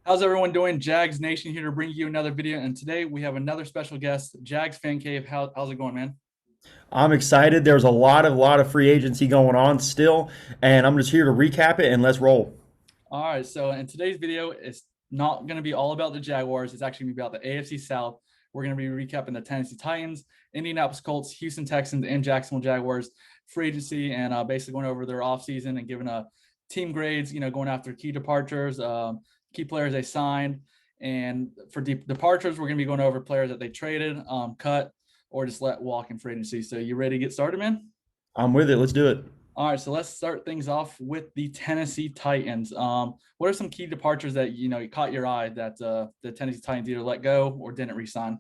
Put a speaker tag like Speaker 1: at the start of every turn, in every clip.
Speaker 1: How's everyone doing? Jags Nation here to bring you another video. And today we have another special guest, Jags Fan Cave. How's it going, man?
Speaker 2: I'm excited. There's a lot of free agency going on still, and I'm just here to recap it and let's roll.
Speaker 1: All right. So in today's video, it's not going to be all about the Jaguars. It's actually going to be about the AFC South. We're going to be recapping the Tennessee Titans, Indianapolis Colts, Houston Texans, and Jacksonville Jaguars free agency, and basically going over their offseason and giving a team grades, going after key departures, key players they signed. And for deep departures, we're going to be going over players that they traded, cut, or just let walk in free agency. So you ready to get started, man?
Speaker 2: I'm with it. Let's do it.
Speaker 1: All right, so let's start things off with the Tennessee Titans. What are some key departures that caught your eye that the Tennessee Titans either let go or didn't re-sign?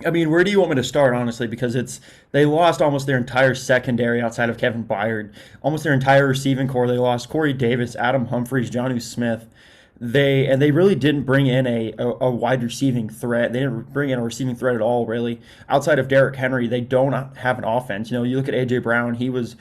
Speaker 2: I mean, where do you want me to start, honestly? Because they lost almost their entire secondary outside of Kevin Byard, almost their entire receiving core. They lost Corey Davis, Adam Humphries, Jonnu Smith. They really didn't bring in a wide receiving threat. They didn't bring in a receiving threat at all, really. Outside of Derrick Henry, they don't have an offense. You look at AJ Brown. He was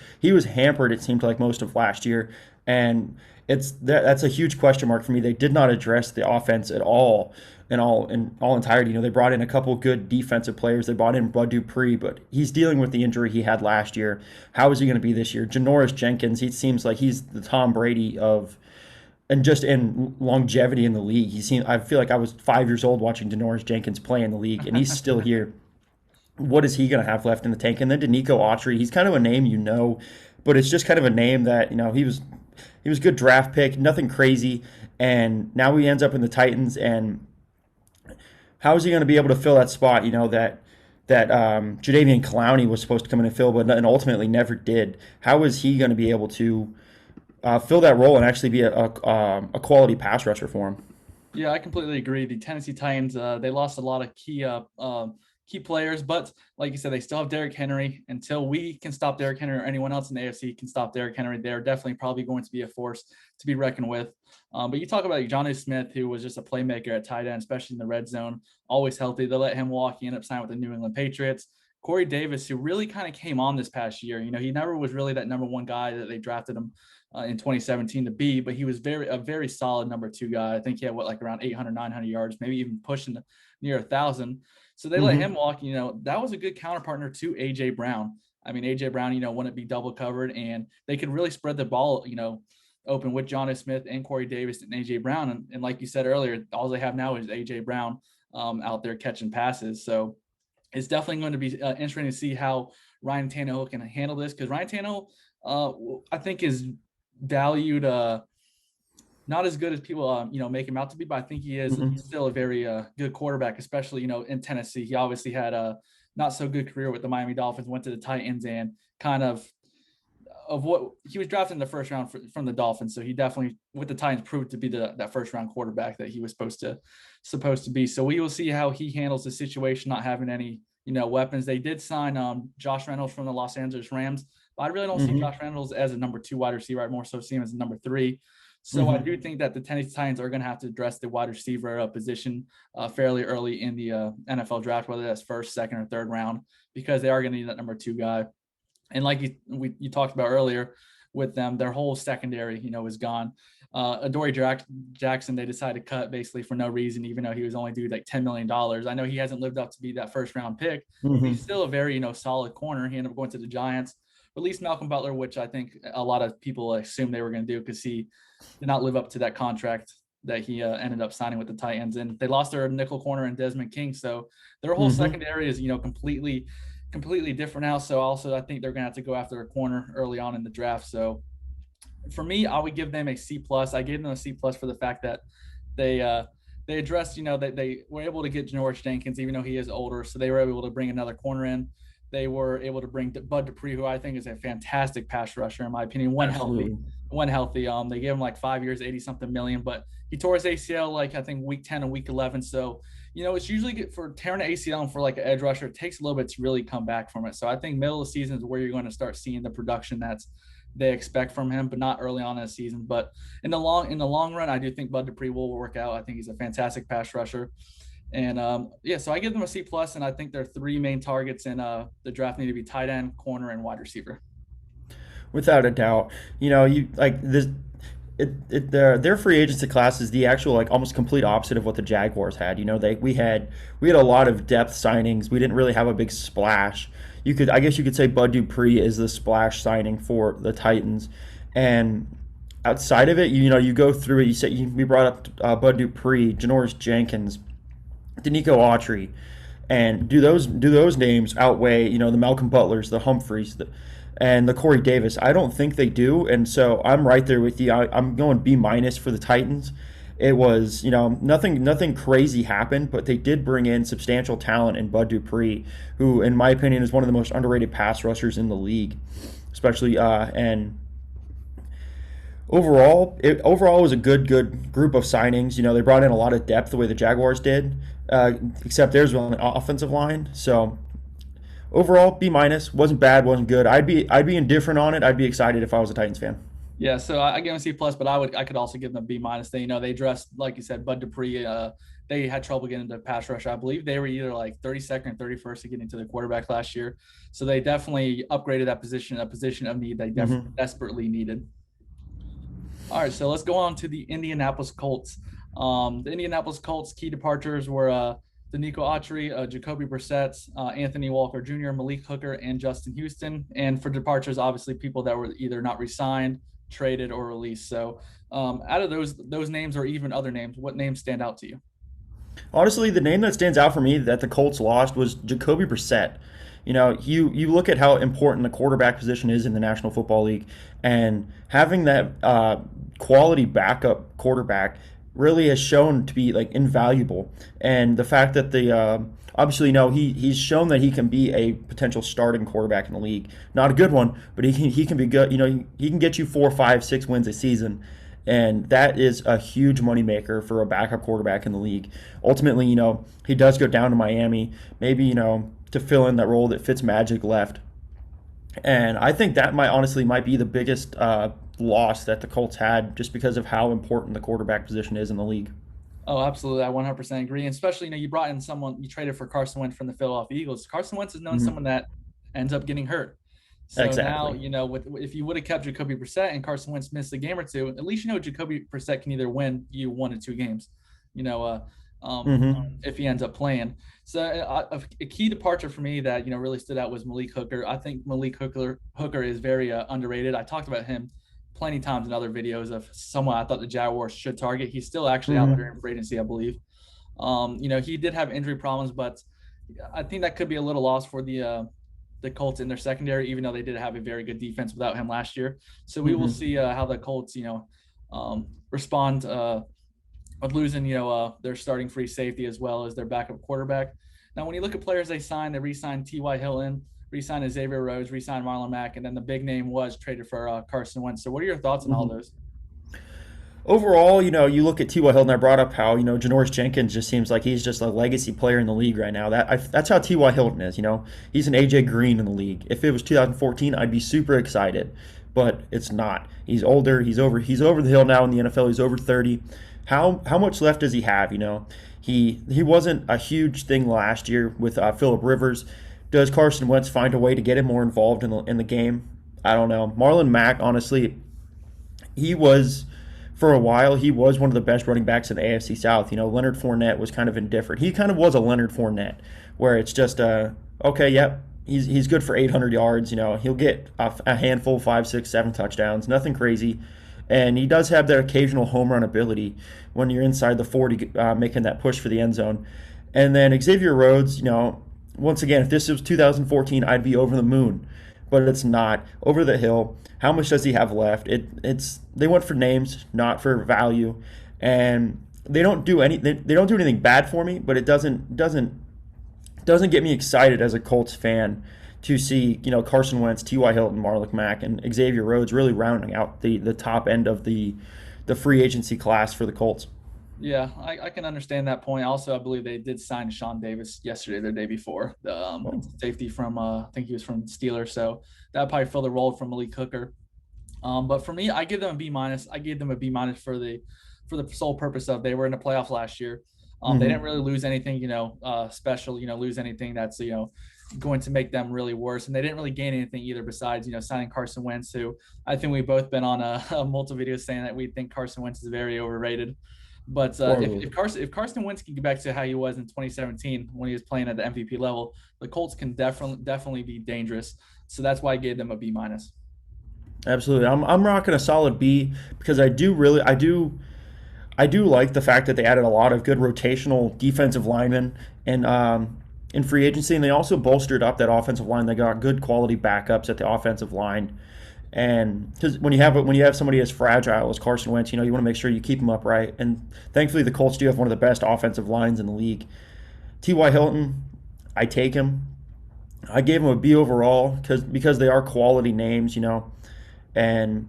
Speaker 2: hampered. It seemed like most of last year, and that's a huge question mark for me. They did not address the offense at all in all entirety. They brought in a couple good defensive players. They brought in Bud Dupree, but he's dealing with the injury he had last year. How is he going to be this year? Janoris Jenkins. He seems like he's the Tom Brady of and just in longevity in the league. I feel like I was 5 years old watching Janoris Jenkins play in the league, and he's still here. What is he going to have left in the tank? And then Danico Autry, he's kind of a name but it's just kind of a name that he was a good draft pick, nothing crazy, and now he ends up in the Titans. And how is he going to be able to fill that spot? That Jadeveon Clowney was supposed to come in and fill, but and ultimately never did. How is he going to be able to fill that role and actually be a quality pass rusher for him?
Speaker 1: Yeah, I completely agree. The Tennessee Titans, they lost a lot of key players, but like you said, they still have Derrick Henry. Until we can stop Derrick Henry or anyone else in the AFC can stop Derrick Henry, they're definitely probably going to be a force to be reckoned with. But you talk about Jonnu Smith, who was just a playmaker at tight end, especially in the red zone, always healthy. They let him walk. He ended up signing with the New England Patriots. Corey Davis, who really kind of came on this past year. He never was really that number one guy that they drafted him in 2017 to be, but he was a very solid number two guy. I think he had around 800, 900 yards, maybe even pushing near 1,000. So they let him
Speaker 2: Mm-hmm.
Speaker 1: walk. That was a good counterpartner to AJ Brown. I mean, AJ Brown, wouldn't be double covered, and they could really spread the ball, open with Jonnu Smith and Corey Davis and AJ Brown. And like you said earlier, all they have now is AJ Brown out there catching passes. So it's definitely going to be interesting to see how Ryan Tannehill can handle this, because Ryan Tannehill, I think, is valued not as good as people make him out to be, but I think he is
Speaker 2: Mm-hmm.
Speaker 1: still a very good quarterback, especially in Tennessee. He obviously had a not so good career with the Miami Dolphins, went to the Titans, and kind of what he was drafted in the first round from the Dolphins. So he definitely, with the Titans, proved to be that first round quarterback that he was supposed to be. So we will see how he handles the situation, not having any weapons. They did sign Josh Reynolds from the Los Angeles Rams, but I really don't see
Speaker 2: Mm-hmm.
Speaker 1: Josh Reynolds as a number two wide receiver. I more so see him as a number three. So I
Speaker 2: Mm-hmm.
Speaker 1: do think that the Tennessee Titans are going to have to address the wide receiver position fairly early in the NFL draft, whether that's first, second, or third round, because they are going to need that number two guy. And like you talked about earlier with them, their whole secondary, is gone. Adoree Jackson, they decided to cut basically for no reason, even though he was only due like $10 million. I know he hasn't lived up to be that first round pick, but he's
Speaker 2: Mm-hmm.
Speaker 1: still a very, solid corner. He ended up going to the Giants, released Malcolm Butler, which I think a lot of people assumed they were going to do because he did not live up to that contract that he ended up signing with the Titans. And they lost their nickel corner in Desmond King. So their whole
Speaker 2: Mm-hmm.
Speaker 1: secondary is, completely different now. So also I think they're going to have to go after a corner early on in the draft. So for me, I would give them a C plus. I gave them a C plus for the fact that they addressed, that they were able to get Janoris Jenkins, even though he is older. So they were able to bring another corner in. They were able to bring Bud Dupree, who I think is a fantastic pass rusher, in my opinion, when healthy.
Speaker 2: Absolutely.
Speaker 1: When healthy, they gave him like 5 years, 80 something million, but he tore his ACL like I think week 10 and week 11. So it's usually good for tearing an ACL and for like an edge rusher. It takes a little bit to really come back from it. So I think middle of the season is where you're going to start seeing the production they expect from him, but not early on in the season. But in the long run, I do think Bud Dupree will work out. I think he's a fantastic pass rusher. And so I give them a C plus, and I think their three main targets in the draft need to be tight end, corner, and wide receiver.
Speaker 2: Without a doubt. You like this. their free agency class is the actual like almost complete opposite of what the Jaguars had. You know, we had a lot of depth signings. We didn't really have a big splash. I guess you could say Bud Dupree is the splash signing for the Titans, and outside of it, you know, you go through it. We brought up Bud Dupree, Janoris Jenkins, Danico Autry, and do those names outweigh, you know, the Malcolm Butlers, the Humphreys, and the Corey Davis? I don't think they do, and so I'm right there with you. I'm going B minus for the Titans. It was, you know, nothing crazy happened, but they did bring in substantial talent in Bud Dupree, who, in my opinion, is one of the most underrated pass rushers in the league, especially and overall it was a good group of signings. You know, they brought in a lot of depth the way the Jaguars did, except theirs was on the offensive line. So overall, B minus. Wasn't bad, wasn't good. I'd be indifferent on it. I'd be excited if I was a Titans fan.
Speaker 1: Yeah, so I give them a C plus, but I could also give them a B minus. They, you know, they dressed, like you said, Bud Dupree. They had trouble getting into pass rush. I believe they were either like 32nd or 31st to get into the quarterback last year. So they definitely upgraded that position, a position of need they desperately needed. All right, so let's go on to the Indianapolis Colts. The Indianapolis Colts key departures were Danico Autry, Jacoby Brissett, Anthony Walker Jr., Malik Hooker, and Justin Houston. And for departures, obviously people that were either not re-signed, traded, or released. So out of those names or even other names, what names stand out to you?
Speaker 2: Honestly, the name that stands out for me that the Colts lost was Jacoby Brissett. You know, you look at how important the quarterback position is in the National Football League, and having that quality backup quarterback really has shown to be like invaluable. And the fact that the obviously, you know, he's shown that he can be a potential starting quarterback in the league. Not a good one, but he can be good. You know, he can get you 4, 5, 6 wins a season. And that is a huge moneymaker for a backup quarterback in the league. Ultimately, you know, he does go down to Miami, maybe, you know, to fill in that role that Fitzmagic left. And I think that might be the biggest loss that the Colts had, just because of how important the quarterback position is in the league.
Speaker 1: Oh, absolutely. I 100% agree. And especially, you know, you brought in someone, you traded for Carson Wentz from the Philadelphia Eagles. Carson Wentz is known as someone that ends up getting hurt. So now,
Speaker 2: Exactly.
Speaker 1: you know, if you would have kept Jacoby Brissett and Carson Wentz missed a game or two, at least you know Jacoby Brissett can either win you 1 or 2 games, you know, if he ends up playing. So a key departure for me that, you know, really stood out was Malik Hooker. I think Malik Hooker is very underrated. I talked about him plenty times in other videos of someone I thought the Jaguars should target. He's still actually out there in free agency, I believe. You know, he did have injury problems, but I think that could be a little loss for the Colts in their secondary, even though they did have a very good defense without him last year. So we will see how the Colts, you know, respond with losing, you know, their starting free safety as well as their backup quarterback. Now, when you look at players they signed, they re-signed T.Y. Hilton, re-signed Xavier Rhodes, re-signed Marlon Mack, and then the big name was traded for Carson Wentz. So what are your thoughts on all those?
Speaker 2: Overall, you know, you look at T.Y. Hilton. I brought up how, you know, Janoris Jenkins just seems like he's just a legacy player in the league right now. That's how T.Y. Hilton is. You know, he's an A.J. Green in the league. If it was 2014, I'd be super excited, but it's not. He's older. He's over the hill now in the NFL. He's over 30. How much left does he have? You know, he wasn't a huge thing last year with Phillip Rivers. Does Carson Wentz find a way to get him more involved in the game? I don't know. Marlon Mack, honestly, he was. For a while, he was one of the best running backs in the AFC South. You know, Leonard Fournette was kind of indifferent. He kind of was a Leonard Fournette, where it's just, okay, yep, he's good for 800 yards. You know, he'll get a handful, 5, 6, 7 touchdowns, nothing crazy. And he does have that occasional home run ability when you're inside the 40, making that push for the end zone. And then Xavier Rhodes, you know, once again, if this was 2014, I'd be over the moon. But it's not. Over the hill. How much does he have left? They went for names, not for value, and they don't do anything bad for me. But it doesn't get me excited as a Colts fan to see, you know, Carson Wentz, T.Y. Hilton, Marlon Mack, and Xavier Rhodes really rounding out the top end of the free agency class for the Colts.
Speaker 1: Yeah, I can understand that point. Also, I believe they did sign Sean Davis yesterday, their day before, the safety from I think he was from Steelers. So that probably filled the role from Malik Hooker. But for me, I give them a B minus. I gave them a B minus for the sole purpose of they were in the playoffs last year. They didn't really lose anything, you know, special. You know, lose anything that's, you know, going to make them really worse. And they didn't really gain anything either besides, signing Carson Wentz, who I think we've both been on a multiple videos saying that we think Carson Wentz is very overrated. But
Speaker 2: Horrible.
Speaker 1: if Carson Wentz can get back to how he was in 2017 when he was playing at the MVP level, the Colts can definitely be dangerous. So that's why I gave them a B minus.
Speaker 2: Absolutely. I'm rocking a solid B because I do like the fact that they added a lot of good rotational defensive linemen and in free agency, and they also bolstered up that offensive line. They got good quality backups at the offensive line, and because when you have somebody as fragile as Carson Wentz, you want to make sure you keep him upright. And thankfully, the Colts do have one of the best offensive lines in the league. T.Y. Hilton, I take him. I gave him a B overall because they are quality names, and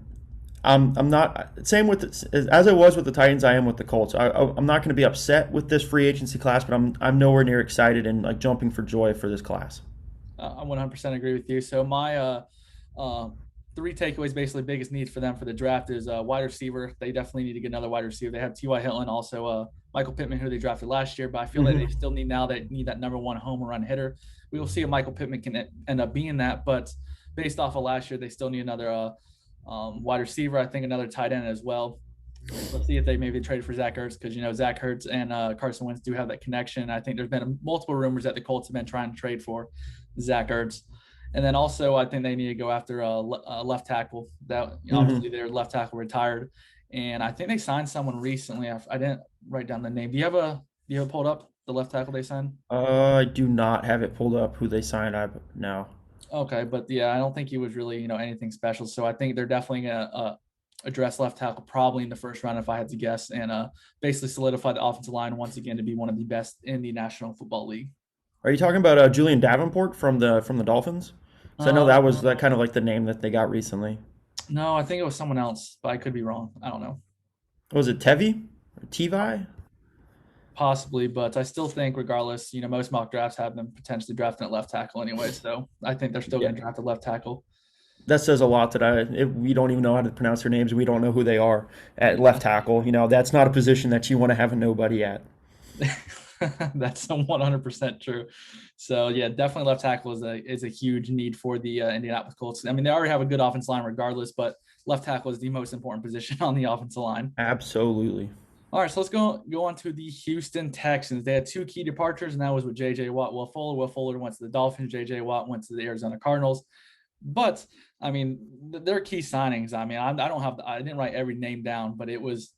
Speaker 2: I'm not same with as I was with the Titans. I am with the Colts. I'm not going to be upset with this free agency class, but I'm nowhere near excited and like jumping for joy for this class.
Speaker 1: I 100% agree with you. So my three takeaways, basically biggest need for them for the draft is wide receiver. They definitely need to get another wide receiver. They have T.Y. Hilton, also Michael Pittman, who they drafted last year, but I feel that they still need now that need that number one home run hitter. We will see if Michael Pittman can end up being that, but based off of last year, they still need another wide receiver. I think another tight end as well. Let's see if they maybe trade for Zach Ertz because Zach Ertz and Carson Wentz do have that connection. I think there's been multiple rumors that the Colts have been trying to trade for Zach Ertz, and then also I think they need to go after a left tackle. That obviously their left tackle retired, and I think they signed someone recently. I didn't write down the name. Do you have it pulled up, the left tackle they signed?
Speaker 2: I do not have it pulled up who they signed. No.
Speaker 1: Okay, but yeah, I don't think he was really anything special. So I think they're definitely gonna address left tackle probably in the first round if I had to guess, and basically solidify the offensive line once again to be one of the best in the National Football League.
Speaker 2: Are you talking about Julian Davenport from the Dolphins? So I know that was that kind of like the name that they got recently.
Speaker 1: No, I think it was someone else, but I could be wrong. I don't know.
Speaker 2: Was it Tevi? Tevi?
Speaker 1: Possibly, but I still think regardless, most mock drafts have them potentially drafting at left tackle anyway. So I think they're still going to draft a left tackle.
Speaker 2: That says a lot that we don't even know how to pronounce their names and we don't know who they are at left tackle. That's not a position that you want to have a nobody at.
Speaker 1: That's 100% true. So yeah, definitely left tackle is a huge need for the Indianapolis Colts. I mean, they already have a good offensive line regardless, but left tackle is the most important position on the offensive line.
Speaker 2: Absolutely.
Speaker 1: All right, so let's go on to the Houston Texans. They had two key departures, and that was with J.J. Watt, Will Fuller. Will Fuller went to the Dolphins. J.J. Watt went to the Arizona Cardinals. But I mean, their key signings. I mean, I didn't write every name down, but it was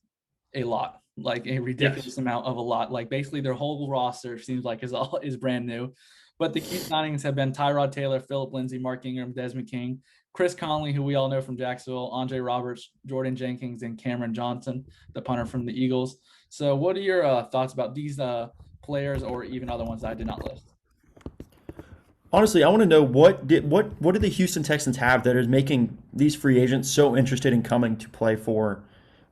Speaker 1: a lot, like a ridiculous amount of a lot. Like basically, their whole roster seems like is brand new. But the key signings have been Tyrod Taylor, Philip Lindsay, Mark Ingram, Desmond King, Chris Conley, who we all know from Jacksonville, Andre Roberts, Jordan Jenkins, and Cameron Johnson, the punter from the Eagles. So what are your thoughts about these players or even other ones that I did not list?
Speaker 2: Honestly, I want to know what did the Houston Texans have that is making these free agents so interested in coming to play for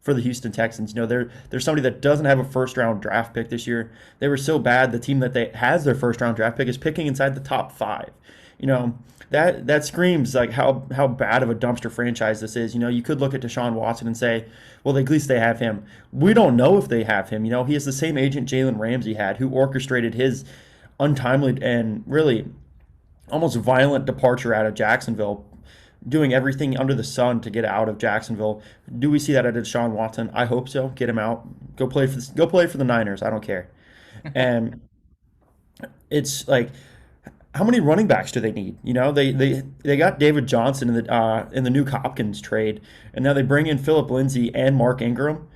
Speaker 2: the Houston Texans. There's somebody that doesn't have a first round draft pick this year. They were so bad. The team that has their first round draft pick is picking inside the top 5. That screams like how bad of a dumpster franchise this is. You could look at Deshaun Watson and say, well, at least they have him. We don't know if they have him. He has the same agent Jalen Ramsey had, who orchestrated his untimely and really almost violent departure out of Jacksonville, doing everything under the sun to get out of Jacksonville. Do we see that out of Deshaun Watson? I hope so. Get him out. Go play for the Niners. I don't care. And it's like, how many running backs do they need? They got David Johnson in the Nuke Hopkins trade, and now they bring in Philip Lindsay and Mark Ingram.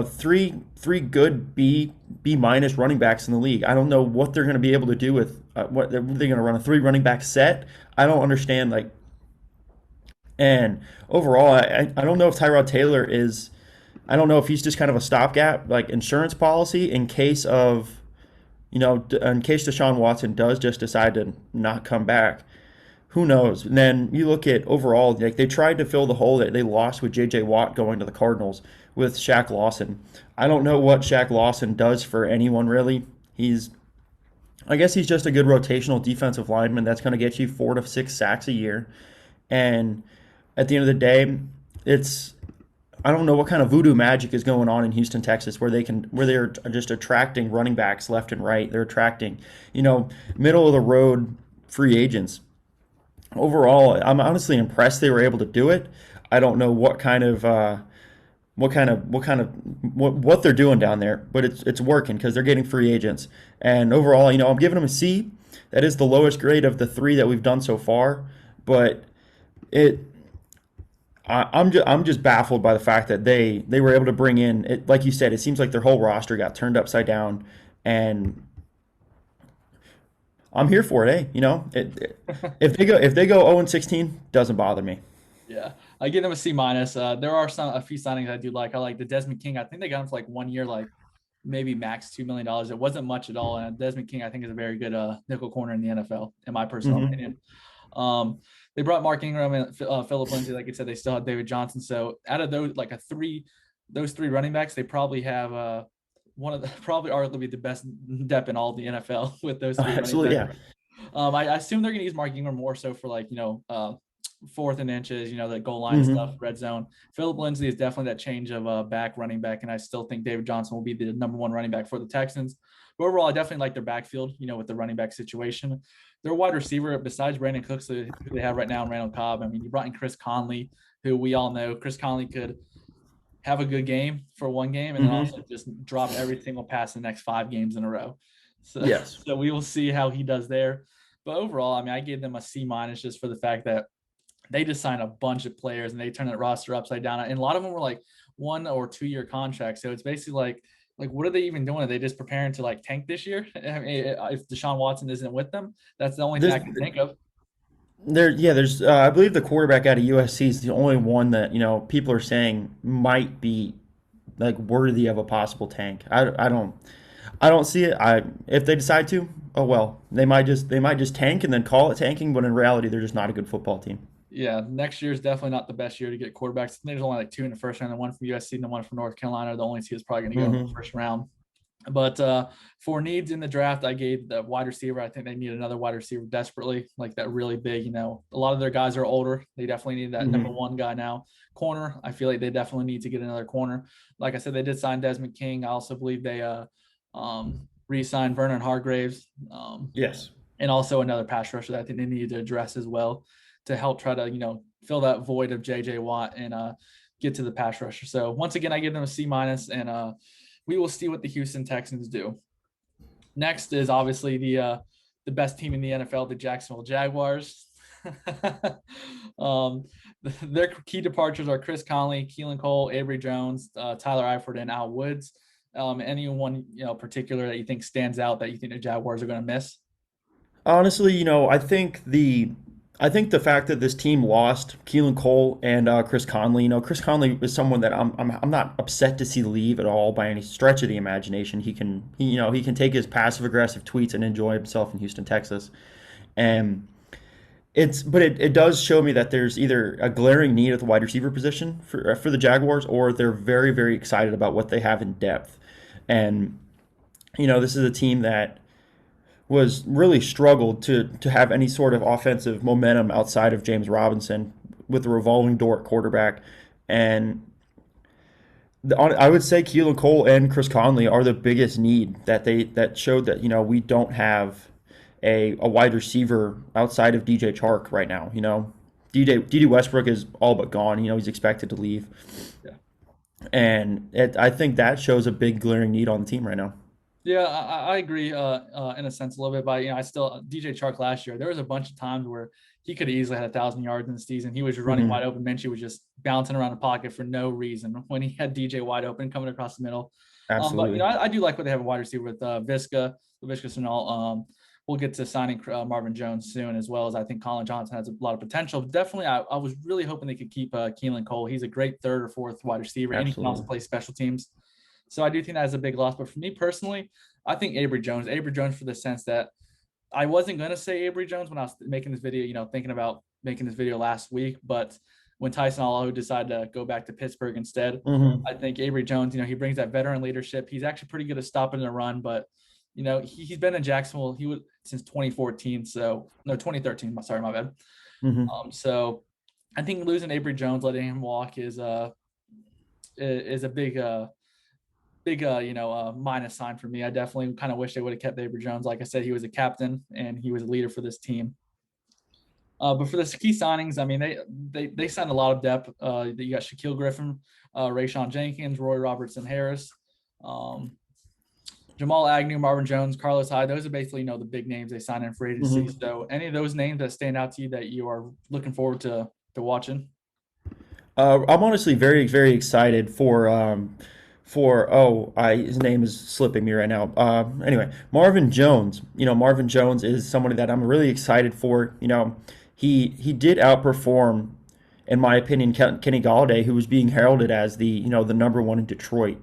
Speaker 2: Three good B minus running backs in the league. I don't know what they're going to be able to do with what they're going to run a 3 running back set. I don't understand. And overall, I don't know if Tyrod Taylor is. I don't know if he's just kind of a stopgap, like insurance policy in case of. In case Deshaun Watson does just decide to not come back, who knows? And then you look at overall, like they tried to fill the hole that they lost with J.J. Watt going to the Cardinals with Shaq Lawson. I don't know what Shaq Lawson does for anyone really. I guess he's just a good rotational defensive lineman that's going to get you 4 to 6 sacks a year. And at the end of the day, I don't know what kind of voodoo magic is going on in Houston, Texas, where they're just attracting running backs left and right. They're attracting, middle of the road free agents. Overall, I'm honestly impressed they were able to do it. I don't know what they're doing down there, but it's working because they're getting free agents. And overall, I'm giving them a C. That is the lowest grade of the three that we've done so far, but it I'm just baffled by the fact that they were able to bring in it. Like you said, it seems like their whole roster got turned upside down, and I'm here for it. If they go 0-16, doesn't bother me.
Speaker 1: Yeah, I give them a C minus. There are a few signings I do like. I like the Desmond King. I think they got him for like 1 year, like maybe max $2 million. It wasn't much at all. And Desmond King, I think, is a very good nickel corner in the NFL, in my personal
Speaker 2: Hmm.
Speaker 1: opinion. They brought Mark Ingram and Philip Lindsay. Like I said, they still have David Johnson. So out of those three running backs, they probably have one of the probably arguably the best depth in all of the NFL with those three running
Speaker 2: Absolutely,
Speaker 1: backs.
Speaker 2: yeah.
Speaker 1: I assume they're going to use Mark Ingram more so for like fourth and inches, the goal line stuff,
Speaker 2: Hmm.
Speaker 1: red zone. Philip Lindsay is definitely that change of running back, and I still think David Johnson will be the number one running back for the Texans. But overall, I definitely like their backfield, with the running back situation. Their wide receiver, besides Brandon Cooks, who they have right now, and Randall Cobb. I mean, you brought in Chris Conley, who we all know Chris Conley could have a good game for one game and then
Speaker 2: Hmm.
Speaker 1: also just drop every single pass the next 5 games in a row. So,
Speaker 2: Yes.
Speaker 1: so we will see how he does there. But overall, I mean, I gave them a C minus just for the fact that they just signed a bunch of players and they turned that roster upside down. And a lot of them were like 1 or 2 year contracts. So it's basically like what are they even doing? Are they just preparing to like tank this year? I mean, if Deshaun Watson isn't with them, that's the only thing
Speaker 2: There's
Speaker 1: I can think of.
Speaker 2: there's I believe the quarterback out of USC is the only one that people are saying might be like worthy of a possible tank. I don't see it. If they decide to, oh well, they might just tank and then call it tanking, but in reality, they're just not a good football team.
Speaker 1: Yeah, next year is definitely not the best year to get quarterbacks. There's only like two in the first round, the one from USC and the one from North Carolina. The only two is probably going to go in the
Speaker 2: Hmm.
Speaker 1: first round. But for needs in the draft, I gave the wide receiver. I think they need another wide receiver desperately, like that really big. A lot of their guys are older. They definitely need that number
Speaker 2: Hmm.
Speaker 1: one guy now. Corner, I feel like they definitely need to get another corner. Like I said, they did sign Desmond King. I also believe they re-signed Vernon Hargraves,
Speaker 2: Yes.
Speaker 1: and also another pass rusher that I think they needed to address as well to help try to fill that void of J.J. Watt and get to the pass rusher. So once again, I give them a C minus, and we will see what the Houston Texans do. Next is obviously the best team in the NFL, the Jacksonville Jaguars. um, their key departures are Chris Conley, Keelan Cole, Avery Jones, Tyler Eifert, and Al Woods. Anyone particular that you think stands out that you think the Jaguars are going to miss?
Speaker 2: Honestly, I think the fact that this team lost Keelan Cole and Chris Conley, Chris Conley is someone that I'm not upset to see leave at all by any stretch of the imagination. He can take his passive aggressive tweets and enjoy himself in Houston, Texas, and it does show me that there's either a glaring need at the wide receiver position for the Jaguars, or they're very very excited about what they have in depth, and this is a team that was really struggled to have any sort of offensive momentum outside of James Robinson with the revolving door at quarterback. And I would say Keelan Cole and Chris Conley are the biggest need that showed that we don't have a wide receiver outside of DJ Chark right now. D.D. Westbrook is all but gone. He's expected to leave,
Speaker 1: Yeah.
Speaker 2: and I think that shows a big glaring need on the team right now.
Speaker 1: Yeah, I agree in a sense a little bit, but I still DJ Chark last year. There was a bunch of times where he could have easily had 1,000 yards in the season. He was just running wide
Speaker 2: Hmm.
Speaker 1: open. Minshew was just bouncing around the pocket for no reason when he had DJ wide open coming across the middle. But
Speaker 2: Absolutely.
Speaker 1: I do like what they have a wide receiver with Visca Sinal. We'll get to signing Marvin Jones soon, as well as I think Colin Johnson has a lot of potential. But definitely, I was really hoping they could keep Keelan Cole. He's a great third or fourth wide receiver, and he can also
Speaker 2: Absolutely.
Speaker 1: play special teams. So I do think that is a big loss. But for me personally, I think Avery Jones. Avery Jones for the sense that I wasn't going to say Avery Jones when I was making this video, thinking about making this video last week. But when Tyson Allo decided to go back to Pittsburgh instead,
Speaker 2: Hmm.
Speaker 1: I think Avery Jones, he brings that veteran leadership. He's actually pretty good at stopping the run, but he's been in Jacksonville. He was since 2014. So no, 2013. Sorry, my bad.
Speaker 2: Hmm.
Speaker 1: So I think losing Avery Jones, letting him walk is a big minus sign for me. I definitely kind of wish they would have kept Avery Jones. Like I said, he was a captain and he was a leader for this team. But for the key signings, I mean, they signed a lot of depth. You got Shaquille Griffin, Rayshon Jenkins, Roy Robertson Harris, um, Jamal Agnew, Marvin Jones, Carlos Hyde. Those are basically, the big names they signed in for agency.
Speaker 2: Mhm.
Speaker 1: So any of those names that stand out to you that you are looking forward to watching?
Speaker 2: I'm honestly very, very excited his name is slipping me right now. Anyway, Marvin Jones. Marvin Jones is somebody that I'm really excited for. He did outperform, in my opinion, Kenny Galladay, who was being heralded as the number one in Detroit.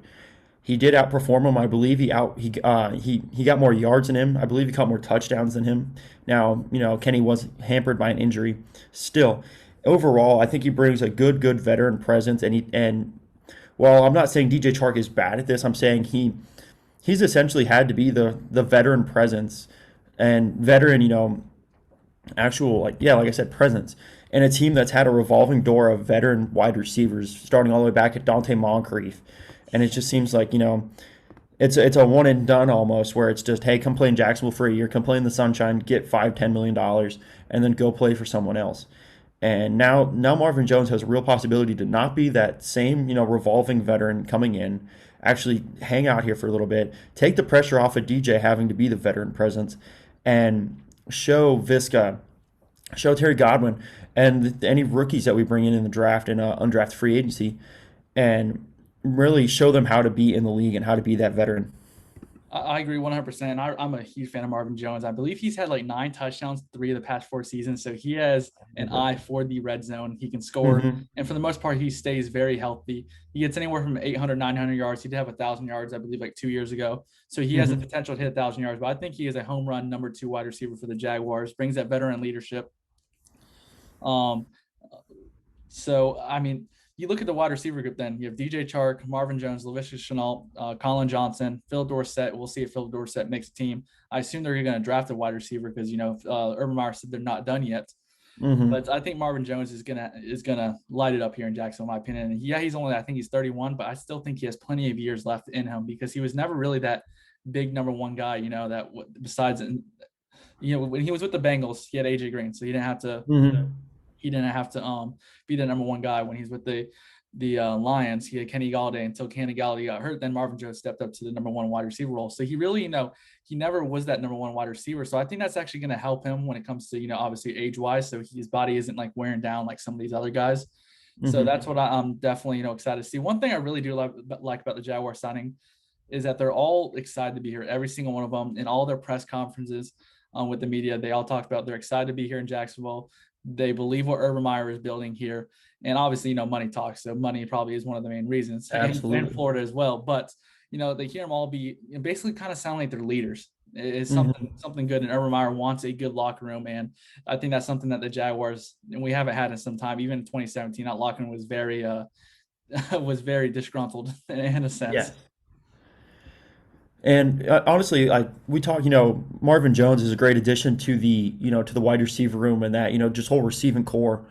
Speaker 2: He did outperform him. I believe he got more yards than him. I believe he caught more touchdowns than him. Now, Kenny was hampered by an injury. Still, overall, I think he brings a good veteran presence, and well, I'm not saying DJ Chark is bad at this. I'm saying he's essentially had to be the veteran presence and veteran, actual, like I said, presence, and a team that's had a revolving door of veteran wide receivers starting all the way back at Dante Moncrief. And it just seems like, it's a one and done almost, where it's just, hey, come play in Jacksonville for a year, come play in the Sunshine, get $5-10 million, and then go play for someone else. And now Marvin Jones has a real possibility to not be that same, revolving veteran coming in, actually hang out here for a little bit, take the pressure off of DJ having to be the veteran presence, and show Visca, show Terry Godwin, and any rookies that we bring in the draft and undrafted free agency, and really show them how to be in the league and how to be that veteran.
Speaker 1: I agree 100%. I'm a huge fan of Marvin Jones. I believe he's had like 9 touchdowns 3 of the past 4 seasons. So he has an eye for the red zone. He can score.
Speaker 2: Mm-hmm.
Speaker 1: And for the most part, he stays very healthy. He gets anywhere from 800, 900 yards. He did have 1,000 yards, I believe, like 2 years ago. So he has the potential to hit 1,000 yards. But I think he is a home run number 2 wide receiver for the Jaguars. Brings that veteran leadership. So, I mean, you look at the wide receiver group then. You have DJ Chark, Marvin Jones, Laviska Shenault, Colin Johnson, Phil Dorsett. We'll see if Phil Dorsett makes a team. I assume they're going to draft a wide receiver because, Urban Meyer said they're not done yet.
Speaker 2: Mm-hmm.
Speaker 1: But I think Marvin Jones is gonna light it up here in Jacksonville, in my opinion. And yeah, I think he's 31, but I still think he has plenty of years left in him because he was never really that big number 1 guy, that besides, when he was with the Bengals, he had AJ Green, so he didn't have to be the number 1 guy. When he's with the Lions, he had Kenny Galladay until Kenny Galladay got hurt. Then Marvin Jones stepped up to the number 1 wide receiver role. So he really, he never was that number 1 wide receiver. So I think that's actually going to help him when it comes to, obviously age wise. So his body isn't like wearing down like some of these other guys. So that's what I'm definitely, excited to see. One thing I really do like about the Jaguar signing is that they're all excited to be here. Every single one of them in all their press conferences with the media, they all talked about they're excited to be here in Jacksonville. They believe what Urban Meyer is building here. And obviously, money talks. So money probably is one of the main reasons.
Speaker 2: Absolutely.
Speaker 1: And Florida as well. But, they hear them all be basically kind of sound like they're leaders. It's something good. And Urban Meyer wants a good locker room. And I think that's something that the Jaguars, and we haven't had in some time, even in 2017, that locker room was was very disgruntled in a sense.
Speaker 2: Yeah. And honestly, we talk, Marvin Jones is a great addition to the wide receiver room and that, just whole receiving core.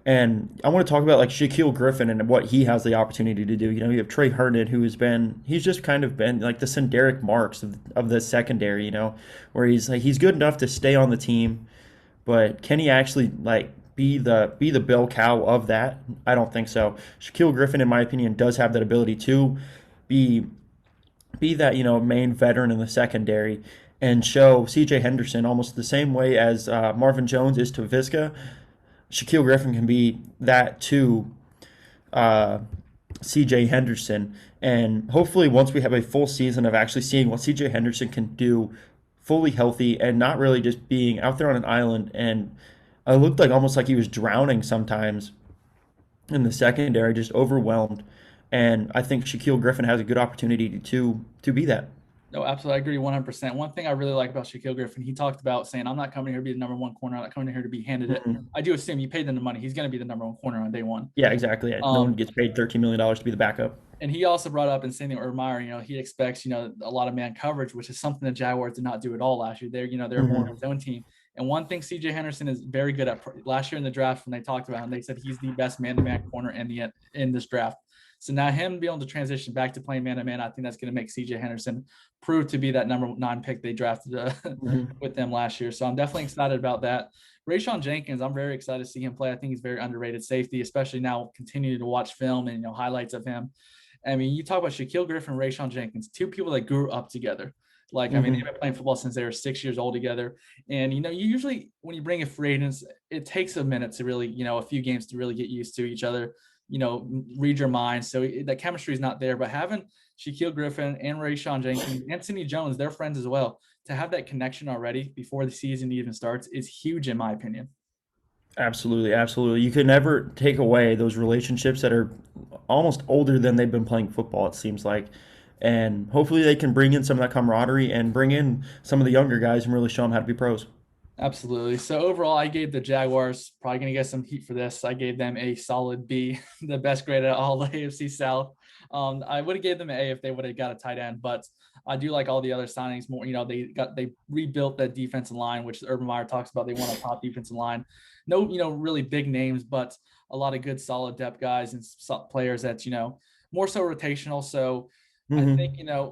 Speaker 2: And I want to talk about like Shaquille Griffin and what he has the opportunity to do. You have Trey Herndon, he's just kind of been like the Derek Marks of the secondary, where he's good enough to stay on the team, but can he actually like be the bell cow of that? I don't think so. Shaquille Griffin, in my opinion, does have that ability to be that main veteran in the secondary and show CJ Henderson almost the same way as Marvin Jones is to Visca. Shaquille Griffin can be that to CJ Henderson, and hopefully once we have a full season of actually seeing what CJ Henderson can do fully healthy and not really just being out there on an island, and it looked like almost like he was drowning sometimes in the secondary, just overwhelmed. And I think Shaquille Griffin has a good opportunity to be that.
Speaker 1: No, absolutely. I agree 100%. One thing I really like about Shaquille Griffin, he talked about saying, I'm not coming here to be the number 1 corner. I'm not coming here to be handed it. I do assume you paid them the money. He's going to be the number 1 corner on day 1.
Speaker 2: Yeah, exactly. No one gets paid $13 million to be the backup.
Speaker 1: And he also brought up and saying that Urban Meyer, he expects, a lot of man coverage, which is something the Jaguars did not do at all last year. They're more of a zone team. And one thing CJ Henderson is very good at last year in the draft when they talked about him, they said he's the best man-to-man corner in this draft. So now him being able to transition back to playing man-to-man, I think that's going to make CJ Henderson prove to be that number 9 pick they drafted
Speaker 2: Mhm.
Speaker 1: with them last year. So I'm definitely excited about that. Rayshawn Jenkins, I'm very excited to see him play. I think he's very underrated safety, especially now continuing to watch film and highlights of him. I mean, you talk about Shaquille Griffin, Rayshawn Jenkins, two people that grew up together. Like, I mean, they've
Speaker 2: Mhm.
Speaker 1: been playing football since they were 6 years old together. And, you usually when you bring in free agents, it takes a minute to really, a few games to really get used to each other, read your mind. So that chemistry is not there. But having Shaquille Griffin and Rayshawn Jenkins, Anthony Jones, they're friends as well, to have that connection already before the season even starts is huge, in my opinion.
Speaker 2: Absolutely, absolutely. You could never take away those relationships that are almost older than they've been playing football, it seems like. And hopefully they can bring in some of that camaraderie and bring in some of the younger guys and really show them how to be pros.
Speaker 1: Absolutely. So overall, I gave the Jaguars, probably going to get some heat for this. I gave them a solid B, the best grade at all the AFC South. I would have gave them an A if they would have got a tight end, but I do like all the other signings more. They rebuilt that defensive line, which Urban Meyer talks about. They want a top defensive line. No, really big names, but a lot of good, solid depth guys and players that's more so rotational. So I think
Speaker 2: Hmm.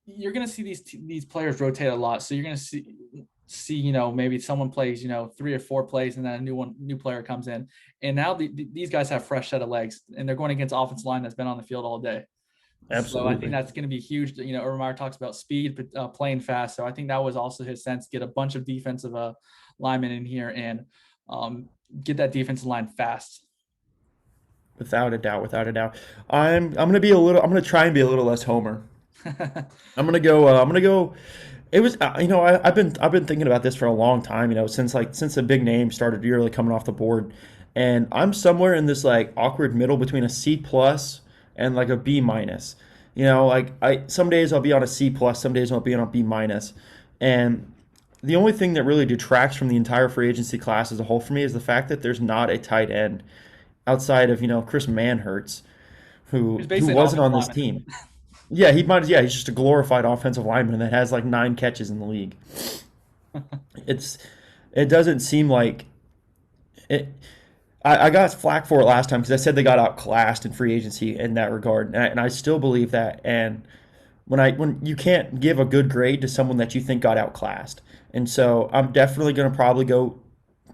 Speaker 1: you're going to see these players rotate a lot. So you're going to see maybe someone plays 3 or 4 plays and then a new player comes in, and now these guys have fresh set of legs and they're going against offensive line that's been on the field all day. So I think
Speaker 2: Absolutely.
Speaker 1: that's going to be huge. Urban Meyer talks about speed, but playing fast. So I think that was also his sense: get a bunch of defensive linemen in here and um, get that defensive line fast.
Speaker 2: Without a doubt, without a doubt. I'm gonna be a little. I'm gonna try and be a little less Homer. I'm gonna go. I'm gonna go. It was, I've been thinking about this for a long time. Since the big name started really coming off the board, and I'm somewhere in this like awkward middle between a C plus and like a B minus. Like I some days I'll be on a C plus, some days I'll be on a B minus, and the only thing that really detracts from the entire free agency class as a whole for me is the fact that there's not a tight end outside of Chris Manhertz,
Speaker 1: He's
Speaker 2: who
Speaker 1: basically an
Speaker 2: wasn't
Speaker 1: offensive
Speaker 2: on this
Speaker 1: lineman.
Speaker 2: team. Yeah, he might. Yeah, he's just a glorified offensive lineman that has like 9 catches in the league. It's it doesn't seem like it. I got flack for it last time because I said they got outclassed in free agency in that regard, and I still believe that. And when you can't give a good grade to someone that you think got outclassed, and so I'm definitely going to probably go.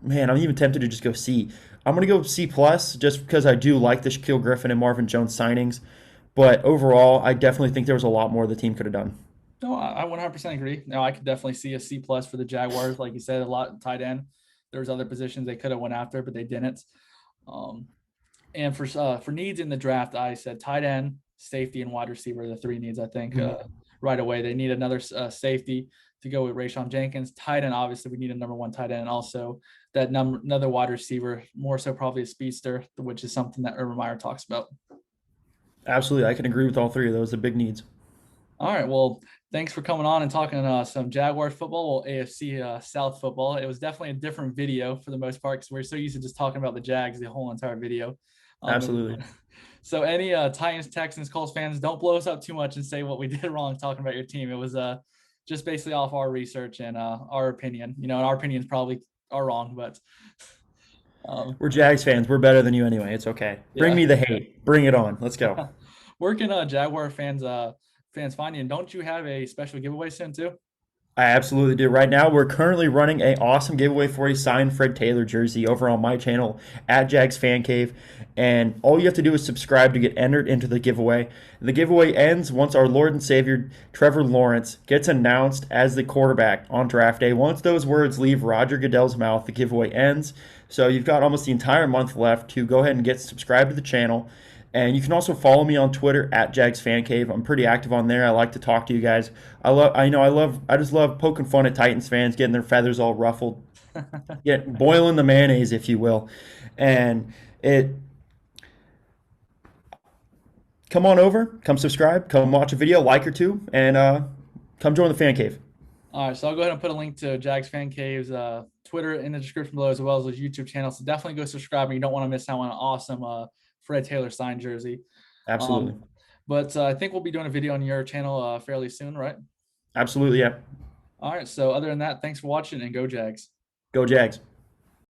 Speaker 2: Man, I'm even tempted to just go C. I'm going to go C plus just because I do like the Shaquille Griffin and Marvin Jones signings, but overall, I definitely think there was a lot more the team could have done.
Speaker 1: No, I 100% agree. No, I could definitely see a C plus for the Jaguars. Like you said, a lot tight end. There's other positions they could have went after, but they didn't. Um, and for needs in the draft, I said tight end, safety, and wide receiver are the 3 needs. I think right away they need another safety to go with Rayshawn Jenkins. Tight end, obviously, we need a number 1 tight end, and also another wide receiver, more so probably a speedster, which is something that Urban Meyer talks about.
Speaker 2: Absolutely, I can agree with all three of those. The big needs.
Speaker 1: All right. Well, thanks for coming on and talking some Jaguars football, well, AFC South football. It was definitely a different video for the most part because we're so used to just talking about the Jags the whole entire video.
Speaker 2: Absolutely.
Speaker 1: So any Titans, Texans, Colts fans, don't blow us up too much and say what we did wrong talking about your team. It was just basically off our research and our opinion. And our opinions probably are wrong, but um,
Speaker 2: We're Jags fans. We're better than you anyway. It's okay. Bring
Speaker 1: yeah.
Speaker 2: me the hate. Bring it on. Let's go.
Speaker 1: Where can Jaguar fans find you? And don't you have a special giveaway soon too?
Speaker 2: I absolutely do. Right now, we're currently running a awesome giveaway for a signed Fred Taylor jersey over on my channel at Jags Fan Cave, and all you have to do is subscribe to get entered into the giveaway. The giveaway ends once our Lord and Savior Trevor Lawrence gets announced as the quarterback on draft day. Once those words leave Roger Goodell's mouth, the giveaway ends. So you've got almost the entire month left to go ahead and get subscribed to the channel. And you can also follow me on Twitter at Jags Fan Cave. I'm pretty active on there. I like to talk to you guys. I just love poking fun at Titans fans, getting their feathers all ruffled, boiling the mayonnaise, if you will. And come on over, come subscribe, come watch a video, like or two, and come join the fan cave.
Speaker 1: All right, so I'll go ahead and put a link to Jags Fan Cave's Twitter in the description below, as well as his YouTube channel. So definitely go subscribe, and you don't want to miss out on an awesome Fred Taylor signed jersey.
Speaker 2: Absolutely,
Speaker 1: But I think we'll be doing a video on your channel fairly soon, right?
Speaker 2: absolutely, yeah.
Speaker 1: All right. So other than that, thanks for watching and go Jags.
Speaker 2: Go Jags.